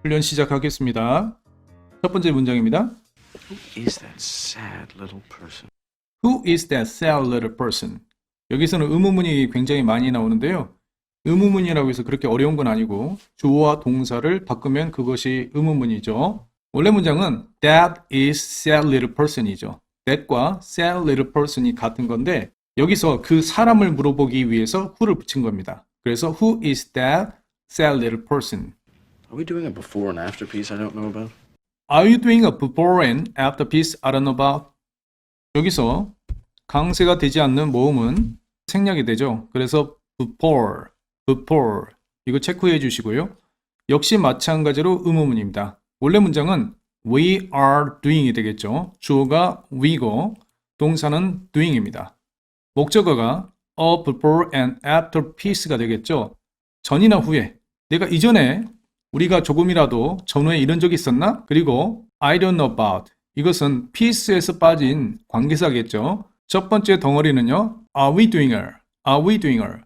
훈련 시작하겠습니다. 첫 번째 문장입니다. Who is that sad little person? Who is that sad little person? 여기서는 의문문이 굉장히 많이 나오는데요. 의문문이라고 해서 그렇게 어려운 건 아니고 주어와 동사를 바꾸면 그것이 의문문이죠. 원래 문장은 That is sad little person이죠. That과 sad little person이 같은 건데 여기서 그 사람을 물어보기 위해서 who를 붙인 겁니다. 그래서 Who is that sad little person? Are we doing a before and after piece I don't know about? Are you doing a before and after piece I don't know about? 여기서 강세가 되지 않는 모음은 생략이 되죠. 그래서 before 이거 체크해 주시고요. 역시 마찬가지로 의문문입니다. 원래 문장은 we are doing이 되겠죠. 주어가 we고 동사는 doing입니다. 목적어가 a before and after piece가 되겠죠. 전이나 후에 내가 이전에 우리가 조금이라도 전후에 이런 적이 있었나? 그리고 I don't know about 이것은 piece에서 빠진 관계사겠죠. 첫 번째 덩어리는요. Are we doing her? Are we doing her?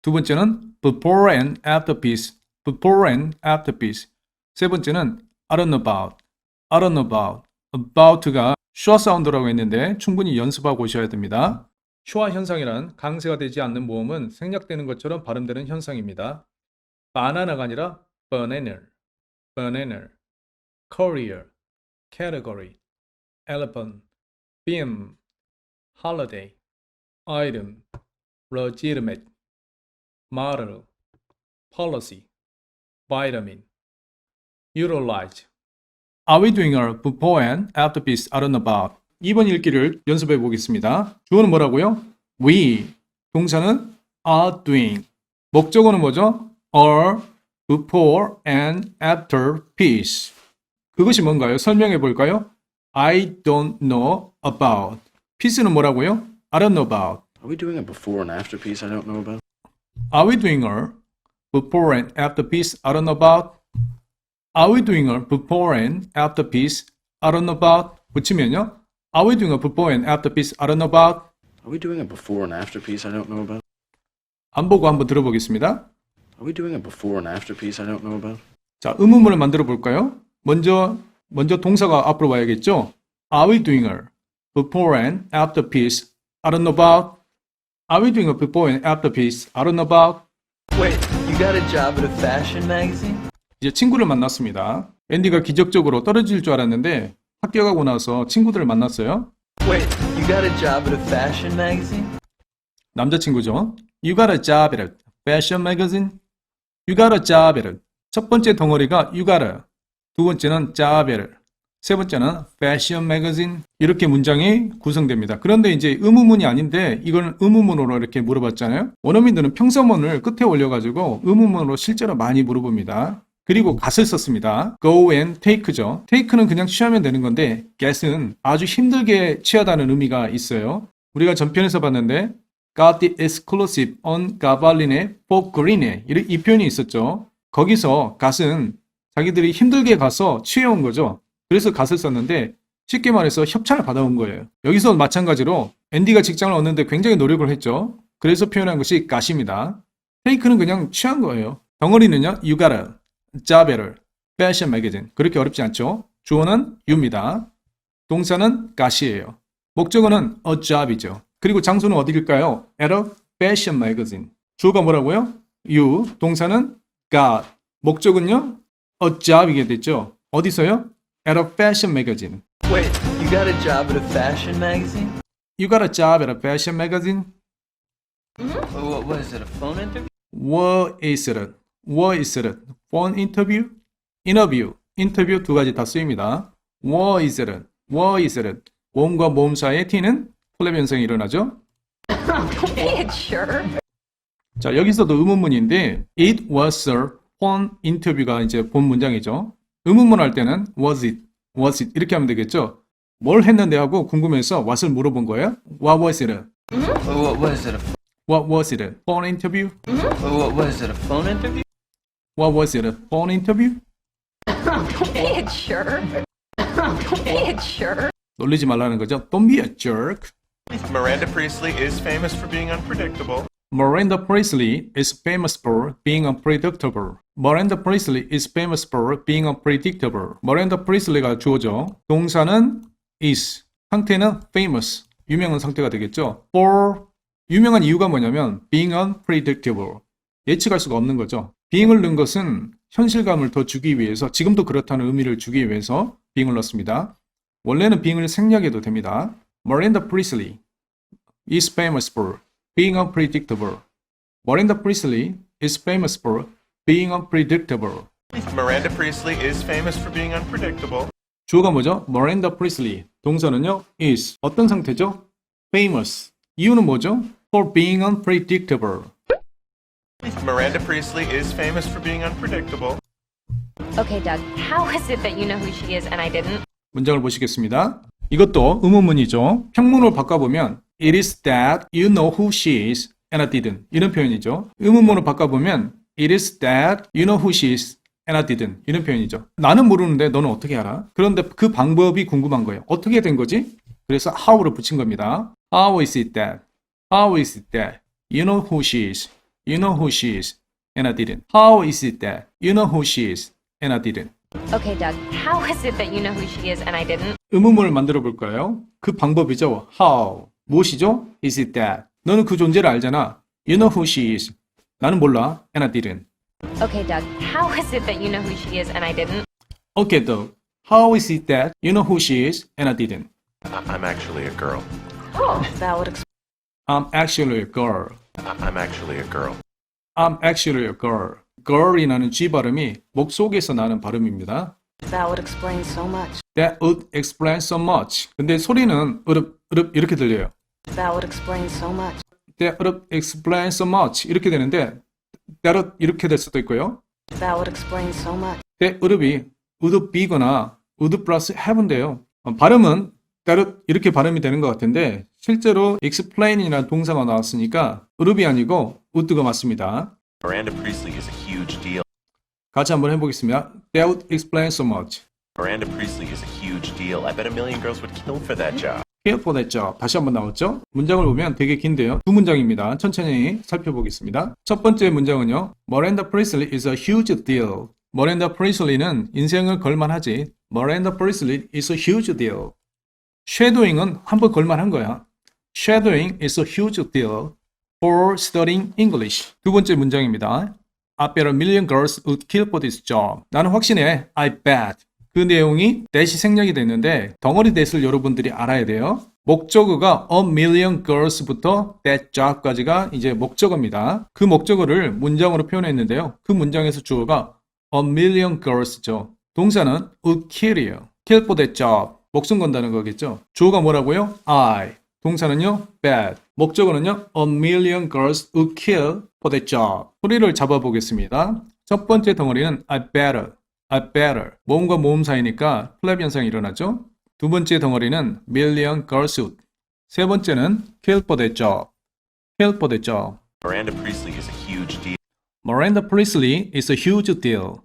두 번째는 before and after piece. Before and after piece. 세 번째는 I don't know about. I don't know about. about가 슈어 사운드라고 했는데 충분히 연습하고 오셔야 됩니다. 슈어 현상이란 강세가 되지 않는 모음은 생략되는 것처럼 발음되는 현상입니다. 바나나가 아니라 banana, banana, courier, category, elephant, beam, holiday, item, legitimate, model, policy, vitamin, utilize. Are we doing our before and after piece I don't know about? 2번 읽기를 연습해 보겠습니다. 주어는 뭐라고요? We. 동사는 are doing. 목적어는 뭐죠? are before and after piece. 그것이 뭔가요? 설명해 볼까요? I don't know about. piece는 뭐라고요? I don't know about. Are we doing a before and after piece I don't know about? Are we doing a before and after piece I don't know about? Are we doing a before and after piece I don't know about? 붙이면요. Are we doing a before and after piece I don't know about? Are we doing a before and after piece I don't know about? 안 보고 한번 들어보겠습니다. Are we doing a before and after piece I don't know about? 자, 의문문을 만들어 볼까요? 먼저 동사가 앞으로 와야겠죠? Are we doing a before and after piece I don't know about? Are we doing a before and after piece I don't know about? Wait, you got a job at a fashion magazine? 이제 친구를 만났습니다. 앤디가 기적적으로 떨어질 줄 알았는데 합격하고 나서 친구들을 만났어요. Wait, you got a job at a fashion magazine? 남자친구죠. You got a job at a fashion magazine? You got a job at a. 첫 번째 덩어리가 you got a. 두 번째는 job at a. 세 번째는 fashion magazine. 이렇게 문장이 구성됩니다. 그런데 이제 의문문이 아닌데 이걸 의문문으로 이렇게 물어봤잖아요. 원어민들은 평서문을 끝에 올려가지고 의문문으로 실제로 많이 물어봅니다. 그리고 gat을 썼습니다. go and take죠. take는 그냥 취하면 되는 건데 get은 아주 힘들게 취하다는 의미가 있어요. 우리가 전편에서 봤는데 got the exclusive on 가발린의 for green에 이 표현이 있었죠. 거기서 gat은 자기들이 힘들게 가서 취해온 거죠. 그래서 gat을 썼는데 쉽게 말해서 협찬을 받아온 거예요. 여기서 마찬가지로 앤디가 직장을 얻는데 굉장히 노력을 했죠. 그래서 표현한 것이 gat입니다. take는 그냥 취한 거예요. 덩어리는요. you got a job at a fashion magazine. 그렇게 어렵지 않죠. 주어는 you입니다. 동사는 gat이에요. 목적어는 a job이죠. 그리고 장소는 어디일까요? at a fashion magazine. 주어가 뭐라고요? you. 동사는 got. 목적은요? a job이게 됐죠. 어디서요? at a fashion magazine. Wait, you got a job at a fashion magazine? You got a job at a fashion magazine? What is it, a phone interview? What is it? What is it? Phone interview? interview. 인터뷰 두 가지 다 쓰입니다. What is it? What is it? 모음과 모음 사이에 T는 플랩 현상이 일어나죠. Sure. 자, 여기서도 의문문인데 It was a phone interview가 이제 본 문장이죠. 의문문 할 때는 was it 이렇게 하면 되겠죠. 뭘 했는데 하고 궁금해서 what을 물어본 거예요. What was it? What is it, What was it? Phone interview? what is it, a phone interview? What was it? Phone interview? Be a jerk. Be a jerk. 놀리지 말라는 거죠. Don't be a jerk. Miranda Priestley is famous for being unpredictable. Miranda Priestley is famous for being unpredictable. Miranda Priestley is famous for being unpredictable. Miranda Priestley가 주어죠. 동사는 is, 상태는 famous, 유명한 상태가 되겠죠. For, 유명한 이유가 뭐냐면 being unpredictable, 예측할 수가 없는 거죠. being을 넣은 것은 현실감을 더 주기 위해서, 지금도 그렇다는 의미를 주기 위해서 being을 넣습니다. 원래는 being을 생략해도 됩니다. Miranda Priestley is famous for being unpredictable. Miranda Priestley is famous for being unpredictable. Miranda Priestley is famous for being unpredictable. 주어가 뭐죠? Miranda Priestley. 동사는요, is. 어떤 상태죠? Famous. 이유는 뭐죠? For being unpredictable. Miranda Priestley is famous for being unpredictable. Okay, Doug, how is it that you know who she is and I didn't? 문장을 보시겠습니다. 이것도 의문문이죠. 평문으로 바꿔보면 It is that you know who she is and I didn't. 이런 표현이죠. 의문문으로 바꿔보면 It is that you know who she is and I didn't. 이런 표현이죠. 나는 모르는데 너는 어떻게 알아? 그런데 그 방법이 궁금한 거예요. 어떻게 된 거지? 그래서 how를 붙인 겁니다. How is it that? How is it that you know who she is? You know who she is and I didn't. How is it that you know who she is and I didn't. Okay, Doug, how is it that you know who she is and I didn't? 의문문을 만들어 볼까요? 그 방법이죠. How. 무엇이죠? Is it that? 너는 그 존재를 알잖아. You know who she is. 나는 몰라. And I didn't. Okay, Doug, how is it that you know who she is and I didn't? Okay, Doug. How is it that you know who she is and I didn't? I'm actually a girl. Oh, that would explain. I'm actually a girl. I'm actually a girl. I'm actually a girl. girl이라는 G 발음이 목 속에서 나는 발음입니다. That would explain so much. That would explain so much. 근데 소리는 으릅 이렇게 들려요. That would explain so much. That would explain so much 이렇게 되는데 that would 이렇게 될 수도 있고요. That would explain so much. that would이 would be거나 would plus have는 돼요. 발음은 that would 이렇게 발음이 되는 것 같은데 실제로 explain이라는 동사가 나왔으니까 would이 아니고 would가 맞습니다. Miranda Priestley is a huge deal. 같이 한번 해보겠습니다. That would explain so much. Miranda Priestley is a huge deal. I bet a million girls would kill for that job. Kill for that job. 다시 한번 나왔죠? 문장을 보면 되게 긴데요. 두 문장입니다. 천천히 살펴보겠습니다. 첫 번째 문장은요. Miranda Priestley is a huge deal. Miranda Priestley는 인생을 걸만하지. Miranda Priestley is a huge deal. Shadowing은 한번 걸만한 거야. Shadowing is a huge deal for studying English. 두 번째 문장입니다. I bet a million girls would kill for this job. 나는 확신해. I bet. 그 내용이 that이 생략이 됐는데 덩어리 that을 여러분들이 알아야 돼요. 목적어가 a million girls부터 that job까지가 이제 목적어입니다. 그 목적어를 문장으로 표현했는데요. 그 문장에서 주어가 a million girls죠. 동사는 would kill이에요. kill for that job. 목숨 건다는 거겠죠. 주어가 뭐라고요? I. 동사는요? bet. 목적어는요? A million girls would kill for that job. 소리를 잡아보겠습니다. 첫 번째 덩어리는 I better. I better. 모음과 모음 사이니까 플랩 현상이 일어나죠. 두 번째 덩어리는 million girls would. 세 번째는 kill for that job. kill for that job. Miranda Priestley is a huge deal. Miranda Priestley is a huge deal.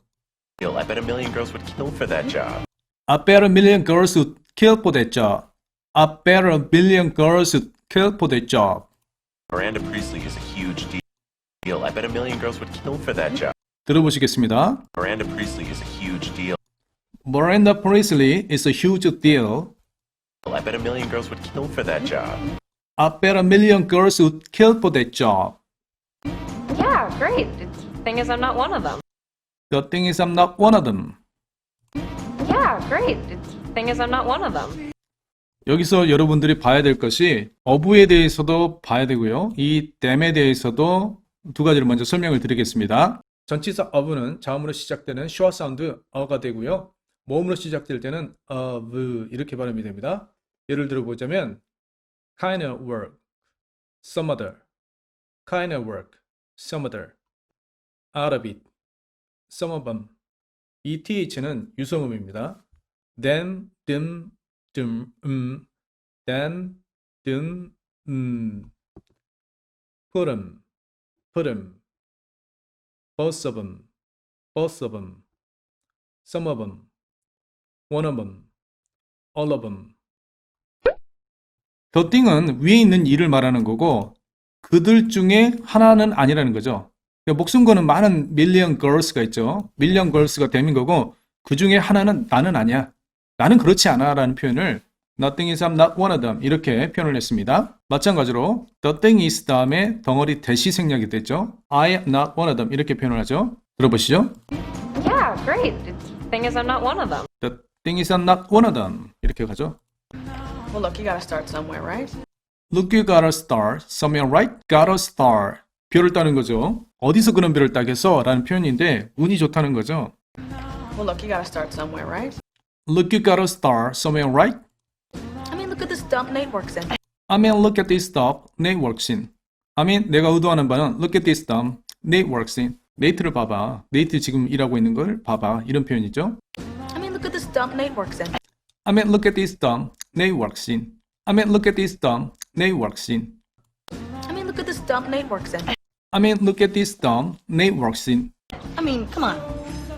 I bet a million girls would kill for that job. I bet a million girls would kill for that job. I bet a million girls would kill for that job. Miranda Priestley is a huge deal. I bet a million girls would kill for that job. 들어보시겠습니다. Miranda Priestley is a huge deal. Miranda Priestley is a huge deal. I bet a million girls would kill for that job. I bet a million girls would kill for that job. Yeah, great. The thing is, I'm not one of them. The thing is I'm not one of them. Yeah, great. The thing is, I'm not one of them. 여기서 여러분들이 봐야 될 것이 어부에 대해서도 봐야 되고요. 이 them에 대해서도 두 가지를 먼저 설명을 드리겠습니다. 전치사 of는 자음으로 시작되는 슈어 사운드 어가 되고요. 모음으로 시작될 때는 of 이렇게 발음이 됩니다. 예를 들어 보자면 kind of work, some other, kind of work, some other, out of it, some of them. 이 th는 유성음입니다. them, them, then, then, put 'em, both of them, some of them, one of them, all of them. The thing은 위에 있는 일을 말하는 거고 그들 중에 하나는 아니라는 거죠. 그러니까 목숨 거는 많은 million girls가 있죠. million girls가 됨인 거고 그 중에 하나는 나는 아니야. 나는 그렇지 않아 라는 표현을 Nothing is I'm not one of them 이렇게 표현을 했습니다. 마찬가지로 The thing is 다음에 덩어리 대시 생략이 됐죠. I am not one of them 이렇게 표현을 하죠. 들어보시죠. Yeah, great. The thing is, I'm not one of them. The thing is I'm not one of them 이렇게 가죠. Well, look, you gotta start somewhere, right? Look, you gotta start somewhere, right? Gotta start. 별을 따는 거죠. 어디서 그런 별을 따겠어? 라는 표현인데 운이 좋다는 거죠. Well, look, you gotta start somewhere, right? Look, you gotta start somewhere, right? I mean, look at this dump Nate works in. I mean, look at this stuff Nate works in. I mean, 내가 의도하는 바는 look at this stuff Nate works in. 네이트를 봐봐. 네이트 지금 일하고 있는 걸 봐봐. 이런 표현이죠. I mean, look at this dump Nate works in. I mean, look at this stuff Nate works in. I mean, look at this stuff Nate works in. I mean, look at this dump Nate works in. I mean, look at this stuff Nate works in. I mean, come on.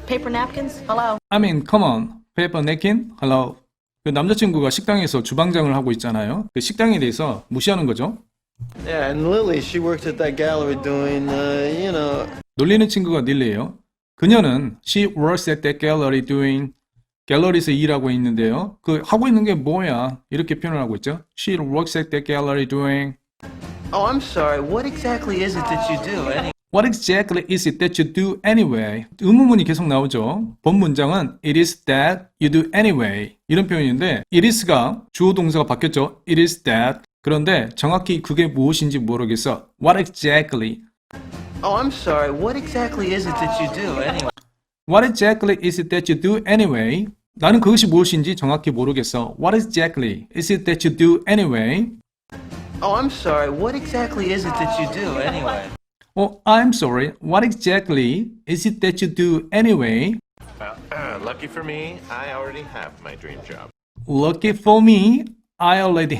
Paper napkins? Hello? I mean, come on. Paper napkin? Hello. 그 남자친구가 식당에서 주방장을 하고 있잖아요. 그 식당에 대해서 무시하는 거죠. Yeah, and Lily, she works at that gallery doing, 놀리는 친구가 닐리예요. 그녀는 she works at that gallery doing 갤러리에서 일하고 있는데요. 그 하고 있는 게 뭐야? 이렇게 표현을 하고 있죠. She works at that gallery doing Oh, I'm sorry. What exactly is it that you do anyway? What exactly is it that you do anyway? 의문문이 계속 나오죠. 본 문장은 It is that you do anyway 이런 표현인데 It is가 주어 동사가 바뀌었죠. It is that 그런데 정확히 그게 무엇인지 모르겠어. What exactly? Oh, I'm sorry. What exactly is it that you do anyway? What exactly is it that you do anyway? 나는 그것이 무엇인지 정확히 모르겠어. What exactly is it that you do anyway? Oh, I'm sorry. What exactly is it that you do anyway? Oh, I'm sorry. What exactly is it that you do anyway? Lucky for me, I already have my dream job. Lucky for me, I already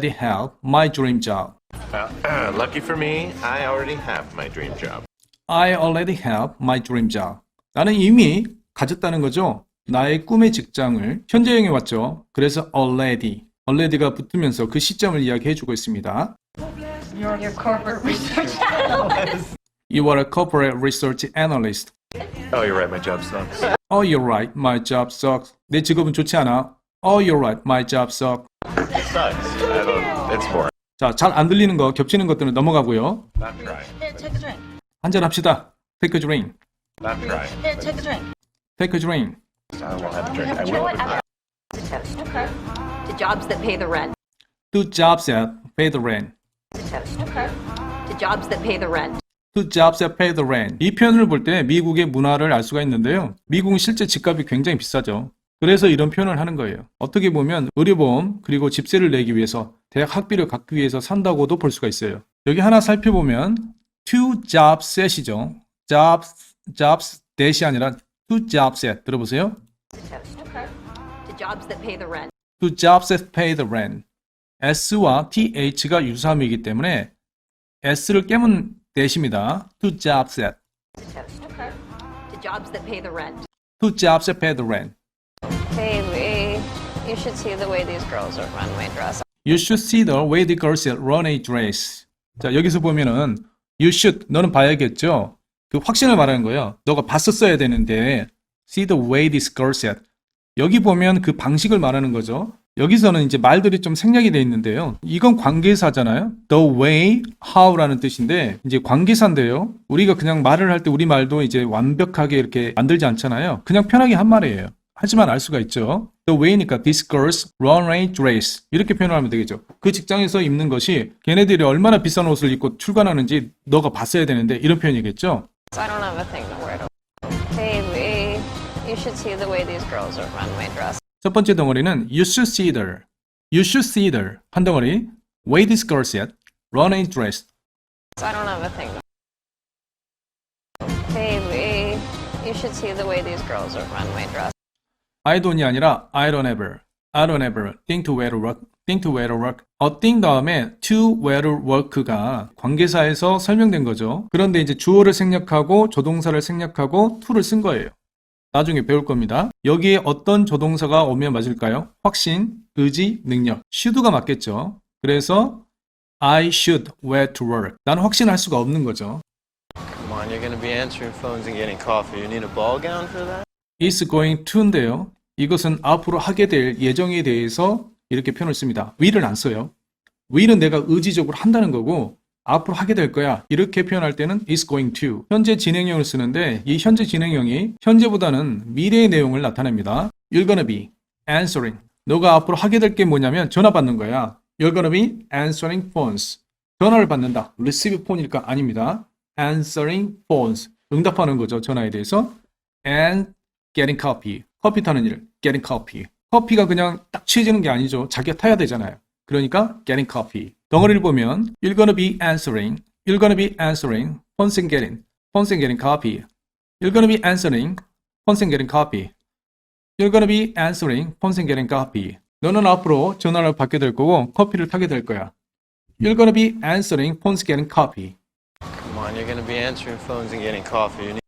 have my dream job. Lucky for me, I already have my dream job. I already have my dream job. 나는 이미 가졌다는 거죠. 나의 꿈의 직장을 현재형에 왔죠. 그래서 already가 붙으면서 그 시점을 이야기해주고 있습니다. You're your corporate research analyst. You are a corporate research analyst. Oh, you're right, my job sucks. Oh, you're right. My job sucks. 내 직업은 좋지 않아. Oh, you're right. My job sucks. It sucks. It's boring. 자, 잘 안 들리는 거, 겹치는 것들은 넘어가고요. Not try. Here, take a drink. 한잔 합시다. Take a drink. Not try. Here, take a drink. Take a drink. I won't have a drink. I You know will. what? To toast. Okay. To jobs that pay the rent. Two jobs that pay the rent. To toast. Okay. To jobs that pay the rent. Two jobs that pay the rent. 이 표현을 볼 때 미국의 문화를 알 수가 있는데요. 미국은 실제 집값이 굉장히 비싸죠. 그래서 이런 표현을 하는 거예요. 어떻게 보면 의료보험 그리고 집세를 내기 위해서 대학 학비를 갚기 위해서 산다고도 볼 수가 있어요. 여기 하나 살펴보면 two jobs set이죠. jobs that이 아니라 two jobs that 들어보세요. To toast. Okay. To jobs that pay the rent. Two jobs that pay the rent. S와 TH가 유사함이기 때문에 S를 깨문 that입니다. Two jobs that. To toast. Okay. To jobs that pay the rent. Two jobs that pay the rent. Hey, Lee. You should see the way these girls are runway dress. You should see the way the girls run a dress. 자, 여기서 보면은 you should, 너는 봐야겠죠? 그 확신을 말하는 거예요. 너가 봤었어야 되는데 see the way these girls at. 여기 보면 그 방식을 말하는 거죠. 여기서는 이제 말들이 좀 생략이 돼 있는데요. 이건 관계사잖아요. The way, how라는 뜻인데 이제 관계사인데요. 우리가 그냥 말을 할 때 우리 말도 이제 완벽하게 이렇게 만들지 않잖아요. 그냥 편하게 한 말이에요. 하지만 알 수가 있죠. The way니까 these girls run a dress 이렇게 표현을 하면 되겠죠. 그 직장에서 입는 것이 걔네들이 얼마나 비싼 옷을 입고 출근하는지 너가 봤어야 되는데 이런 표현이겠죠. I don't have a thing to wear to. Hey, Lee. You should see the way these girls are runway dress. 첫 번째 덩어리는 you should see their 한 덩어리 way these girls at run a dress. I don't have a thing to. Hey, Lee. You should see the way these girls are runway dress. I don't이 아니라 I don't ever think to wear to work. a thing 다음에 to wear to work가 관계사에서 설명된 거죠. 그런데 이제 주어를 생략하고 조동사를 생략하고 to를 쓴 거예요. 나중에 배울 겁니다. 여기에 어떤 조동사가 오면 맞을까요? 확신, 의지, 능력. should가 맞겠죠. 그래서 I should wear to work. 나는 확신할 수가 없는 거죠. Come on, you're gonna be answering phones and getting coffee. You need a ball gown for that? is going to인데요. 이것은 앞으로 하게 될 예정에 대해서 이렇게 표현을 씁니다. will을 안 써요. will은 내가 의지적으로 한다는 거고 앞으로 하게 될 거야. 이렇게 표현할 때는 is going to. 현재 진행형을 쓰는데 이 현재 진행형이 현재보다는 미래의 내용을 나타냅니다. You're gonna be answering. 너가 앞으로 하게 될 게 뭐냐면 전화 받는 거야. You're gonna be answering phones. 전화를 받는다. receive phone일까? 아닙니다. answering phones. 응답하는 거죠. 전화에 대해서. and getting coffee. 커피 타는 일. getting coffee. 커피가 그냥 딱 취해지는 게 아니죠. 자기가 타야 되잖아요. 그러니까 getting coffee. 덩어리를 보면 You're gonna be answering. You're gonna be answering. phones and getting. phones and getting coffee. You're gonna be answering. phones and getting coffee. You're gonna be answering. phones and getting coffee. 너는 앞으로 전화를 받게 될 거고 커피를 타게 될 거야. You're gonna be answering. phones and getting coffee. Come on, you're gonna be answering phones and getting coffee.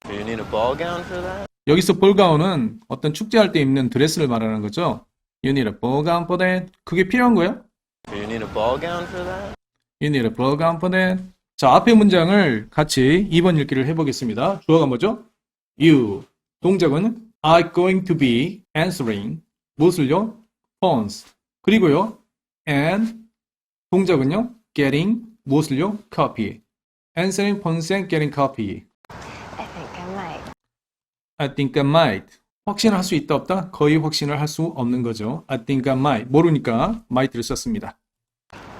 You need a ball gown for that? 여기서 볼가운은 어떤 축제할 때 입는 드레스를 말하는 거죠. You need a ball gown for that. 그게 필요한 거예요? You need a ball gown for that? You need a ball gown for that. 자, 앞의 문장을 같이 2번 읽기를 해보겠습니다. 주어가 뭐죠? You. 동작은 I'm going to be answering. 무엇을요? phones. 그리고요. and. 동작은요. getting. 무엇을요? coffee. answering phones and getting coffee. I think I might. I think I might. 확신할 수 있다 없다? 거의 확신을 할 수 없는 거죠. I think I might. 모르니까 might를 썼습니다.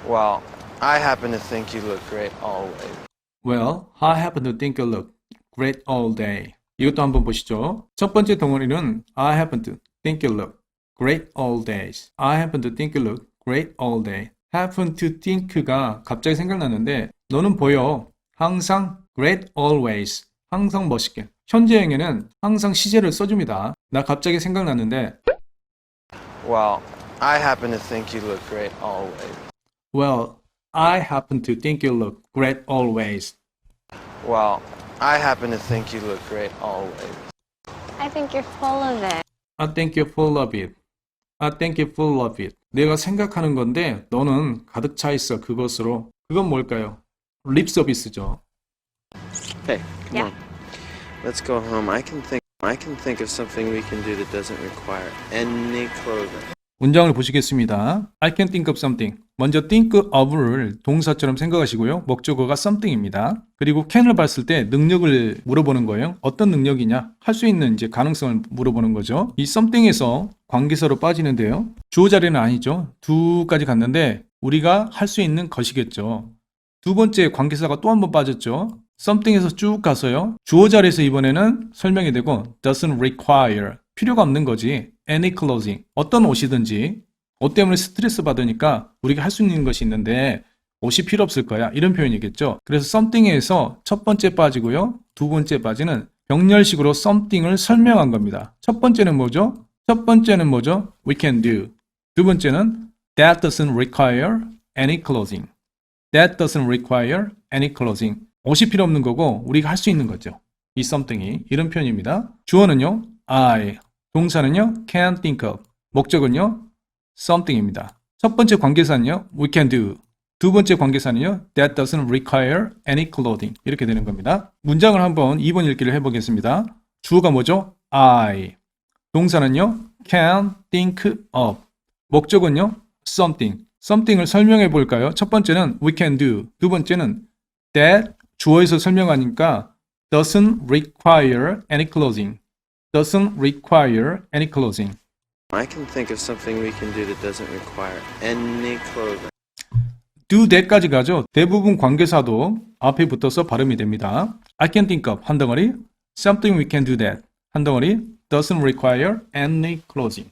Well, I happen to think you look great always. Well, I happen to think you look great all day. 이것도 한번 보시죠. 첫 번째 덩어리는 I happen to think you look great all days. I happen to think you look great all day. happen to think가 갑자기 생각났는데 너는 보여. 항상 great always. 항상 멋있게. 현재형에는 항상 시제를 써줍니다. 나 갑자기 생각났는데 Well, I happen to think you look great always. Well, I happen to think you look great always. Well, I happen to think you look great always. I think you're full of it. I think you're full of it. I think you're full of it. 내가 생각하는 건데 너는 가득 차 있어 그것으로. 그건 뭘까요? 립 서비스죠. Hey, come Yeah. on. Let's go home. I can think of something we can do that doesn't require any clothing. 문장을 보시겠습니다. I can think of something. 먼저 think of를 동사처럼 생각하시고요. 목적어가 something입니다. 그리고 can을 봤을 때 능력을 물어보는 거예요. 어떤 능력이냐? 할 수 있는 이제 가능성을 물어보는 거죠. 이 something에서 관계사로 빠지는데요. 주어 자리는 아니죠. 두까지 갔는데 우리가 할 수 있는 것이겠죠. 두 번째 관계사가 또 한 번 빠졌죠. something에서 쭉 가서요. 주어 자리에서 이번에는 설명이 되고 doesn't require. 필요가 없는 거지. any clothing. 어떤 옷이든지 옷 때문에 스트레스 받으니까 우리가 할 수 있는 것이 있는데 옷이 필요 없을 거야. 이런 표현이겠죠. 그래서 something에서 첫 번째 빠지고요. 두 번째 빠지는 병렬식으로 something을 설명한 겁니다. 첫 번째는 뭐죠? We can do. 두 번째는 that doesn't require any clothing. That doesn't require any clothing. 옷이 필요 없는 거고 우리가 할 수 있는 거죠. 이 something이 이런 표현입니다. 주어는요. I. 동사는요. can think of. 목적은요. something입니다. 첫 번째 관계사는요. we can do. 두 번째 관계사는요. that doesn't require any clothing. 이렇게 되는 겁니다. 문장을 한번 2번 읽기를 해보겠습니다. 주어가 뭐죠? I. 동사는요. can think of. 목적은요. something. something을 설명해 볼까요? 첫 번째는 we can do. 두 번째는 that 주어에서 설명하니까 doesn't require any clothing. doesn't require any clothing. I can think of something we can do that doesn't require any clothing. do that까지 가죠. 대부분 관계사도 앞에 붙어서 발음이 됩니다. I can think of 한 덩어리 something we can do that 한 덩어리 doesn't require any clothing.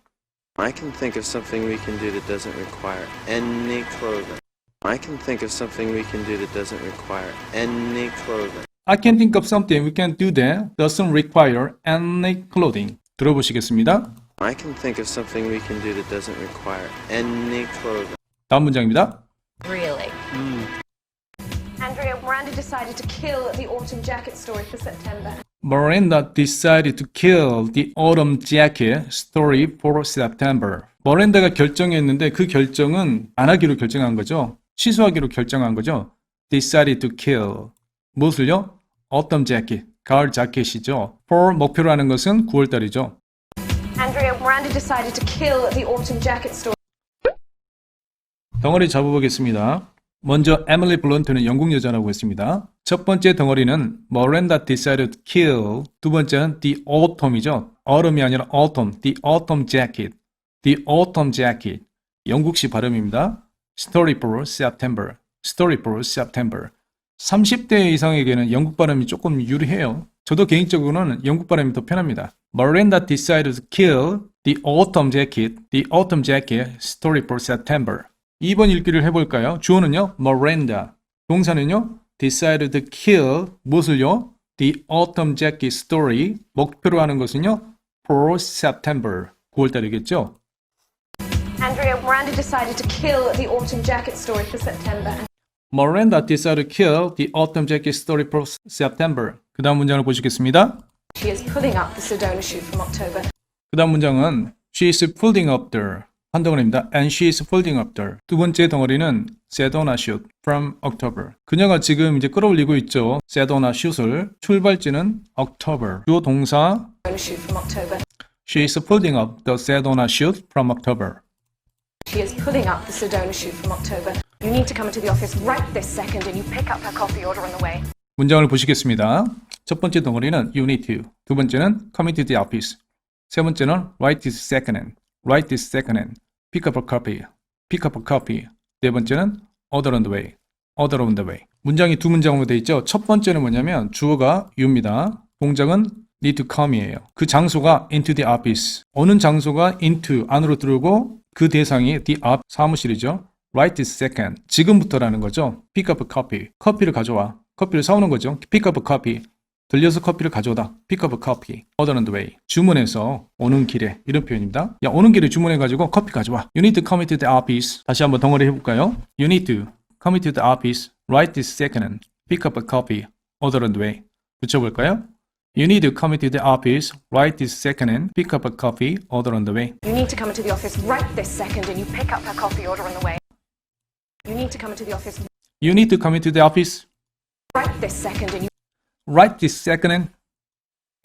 I can think of something we can do that doesn't require any clothing. I can think of something we can do that doesn't require any clothing. I can think of something we can do that doesn't require any clothing. 들어보시겠습니다. I can think of something we can do that doesn't require any clothing. 다음 문장입니다. Really? Andrea, Miranda decided to kill the autumn jacket story for September. Miranda decided to kill the autumn jacket story for September. 머랜다가 결정했는데 그 결정은 안 하기로 결정한 거죠. 취소하기로 결정한 거죠. Decided to kill. 무엇을요? autumn jacket. 가을 자켓이죠. for 목표로 하는 것은 9월달이죠. Andrea, Miranda decided to kill the autumn jacket story. 덩어리 잡아보겠습니다. 먼저 에밀리 블런트는 영국 여자라고 했습니다. 첫 번째 덩어리는 Miranda decided to kill. 두 번째는 the autumn이죠. autumn이 아니라 autumn. The autumn jacket. The autumn jacket. 영국식 발음입니다. Story for September. Story for September. 30대 이상에게는 영국 발음이 조금 유리해요. 저도 개인적으로는 영국 발음이 더 편합니다. Miranda decided to kill the autumn jacket. The autumn jacket. Story for September. 2번 읽기를 해볼까요? 주어는요, Miranda. 동사는요, decided to kill. 무엇을요? The autumn jacket story. 목표로 하는 것은요, for September. 9월달이겠죠? Andrea, Miranda decided to kill the autumn jacket story for September. Miranda decided to kill the autumn jacket story for September. 그 다음 문장을 보시겠습니다. She is pulling up the Sedona shoot from October. 그 다음 문장은 She is folding up there. 한 덩어리입니다. And she is folding up there. 두 번째 덩어리는 Sedona shoot from October. 그녀가 지금 이제 끌어올리고 있죠. Sedona shoot을. 출발지는 October. 주어 동사 Sedona shoot from October. She is folding up the Sedona shoot from October. She is pulling up the Sedona shoot from October. You need to come into the office right this second and you pick up her coffee order on the way. 문장을 보시겠습니다. 첫 번째 덩어리는 you need to. 두 번째는 come into the office. 세 번째는 write this second hand. Write this second hand. Pick up a copy. Pick up a copy. 네 번째는 order on the way. Order on the way. 문장이 두 문장으로 되어 있죠. 첫 번째는 뭐냐면 주어가 you입니다. 동작은 need to come이에요. 그 장소가 into the office. 어느 장소가 into 안으로 들어오고 그 대상이 the up 사무실이죠. Right this second. 지금부터라는 거죠. Pick up a copy. 커피를 가져와. 커피를 사오는 거죠. Pick up a copy. 들려서 커피를 가져오다. Pick up a copy. Order on the way. 주문해서 오는 길에. 이런 표현입니다. 야, 오는 길에 주문해가지고 커피 가져와. You need to come into the office. 다시 한번 덩어리 해볼까요? You need to come into the office. Right this second. Pick up a copy. Order on the way. 붙여볼까요? You need to come into the office right this second and pick up a coffee order on the way. You need to come into the office right this second and you pick up her coffee order on the way. You need to come into the office You need to come into the office right this second and you right this second and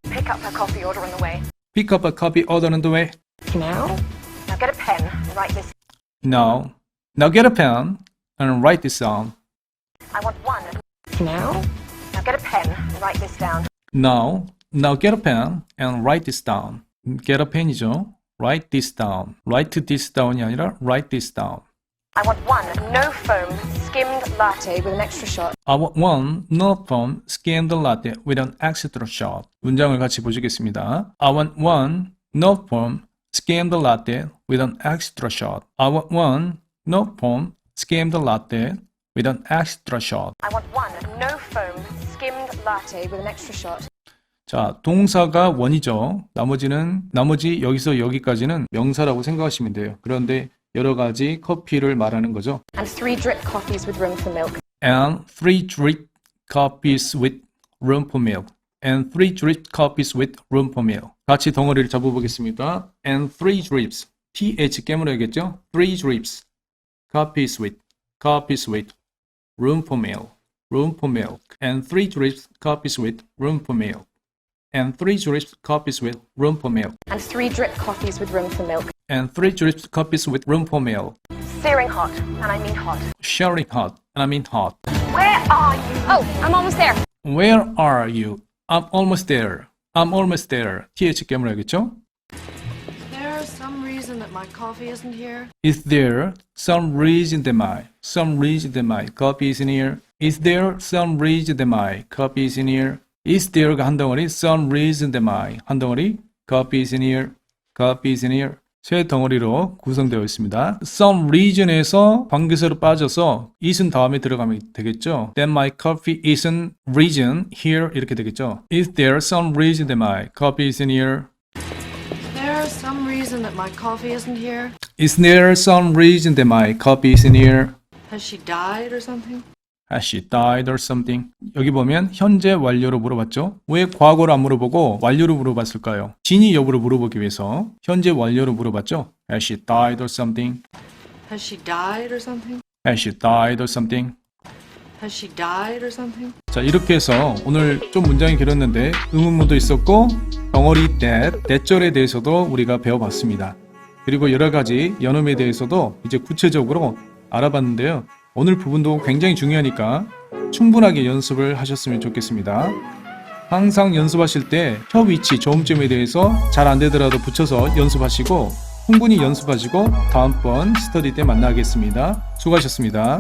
pick up her coffee order on the way. pick up a coffee order on the way. Now get a pen and write this. Now get a pen and write this down. I want one. Now get a pen and write this down. Now get a pen and write this down. Get a pen이죠. Write this down. Write this down이 아니라 write this down. I want one no foam skimmed latte with an extra shot. I want one no foam skimmed latte with an extra shot. 문장을 같이 보시겠습니다. I want one no foam skimmed latte with an extra shot. I want one no foam skimmed latte with an extra shot. I want one no foam skimmed latte with an extra shot. 자, 동사가 원이죠. 나머지 여기서 여기까지는 명사라고 생각하시면 돼요. 그런데 여러 가지 커피를 말하는 거죠. And 3 drip coffees with room for milk. And 3 drip coffees with room for milk. And 3 drip coffees with room for milk. 같이 덩어리를 잡아보겠습니다. And 3 drips. th 깨물어야겠죠? 3 drips. coffees with room for milk. room for milk. And 3 drips coffees with room for milk. And 3 drips coffees with room for milk. And 3 drip coffees with room for milk. And 3 drips coffees with room for milk. Searing hot, and I mean hot. Sharing hot, and I mean hot. Where are you? Oh, I'm almost there. Where are you? I'm almost there. I'm almost there. th 깨물어야겠죠? There's some reason that my coffee isn't here. Is there some reason that my coffee isn't here? Is there some reason that my coffee isn't here? Is there가 한 덩어리, some reason that my 한 덩어리, coffee isn't here, coffee isn't here. 세 덩어리로 구성되어 있습니다. Some reason에서 관계사로 빠져서 isn't 다음에 들어가면 되겠죠. That my coffee isn't reason here 이렇게 되겠죠. Is there some reason that my coffee isn't here? There's some reason that my coffee isn't here. Is there some reason that my coffee isn't here? Has she died or something? Has she died or something? 여기 보면 현재 완료로 물어봤죠? 왜 과거를 안 물어보고 완료로 물어봤을까요? 진위 여부를 물어보기 위해서 현재 완료로 물어봤죠? Has she died or something? Has she died or something? Has she died or something? Has she died or something? 자, 이렇게 해서 오늘 좀 문장이 길었는데 의문문도 있었고 덩어리 that, 대절에 대해서도 우리가 배워봤습니다. 그리고 여러 가지 연음에 대해서도 이제 구체적으로 알아봤는데요. 오늘 부분도 굉장히 중요하니까 충분하게 연습을 하셨으면 좋겠습니다. 항상 연습하실 때 혀 위치, 저음점에 대해서 잘 안 되더라도 붙여서 연습하시고 충분히 연습하시고 다음번 스터디 때 만나겠습니다. 수고하셨습니다.